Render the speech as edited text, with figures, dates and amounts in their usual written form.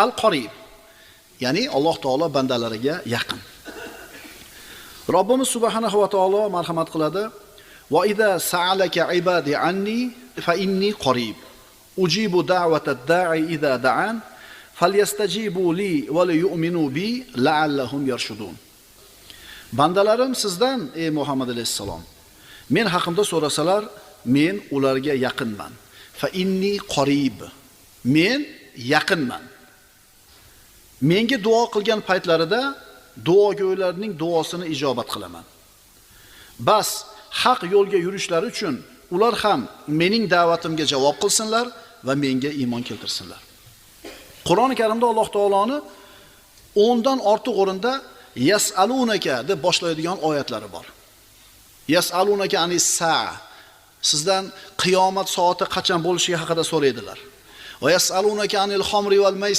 al-qarib. Ya'ni Alloh taolo bandalariga yaqin. Robbimiz subhanahu va taolo marhamat qiladi: "Va idza sa'alaka ibadi anni fa inni qarib. Ujibu da'wata ad-da'i idza da'an, falyastajibu li va liyu'minu bi la'allahum yarshudun." Bandalarim sizdan ey Muhammad alayhisalom, men haqimda so'rasalar, men ularga yaqinman. Fa inni qarib. Men yaqinman. Menga duo qilgan paytlarida duogo'ylarning duosini ijobat qilaman. Bas haq yo'lga yurishlari uchun ular ham mening da'vatimga javob qilsinlar va menga iymon keltirsinlar. Qur'oni Karimda Alloh taoloni 10 dan ortiq o'rinda yas'alunaka deb boshlaydigan oyatlari bor. Yas'alunaka anis-sa'a. Sizdan qiyomat soati qachon bo'lishiga haqida so'raydilar. Va yas'alunaka anil khamri wal maysir.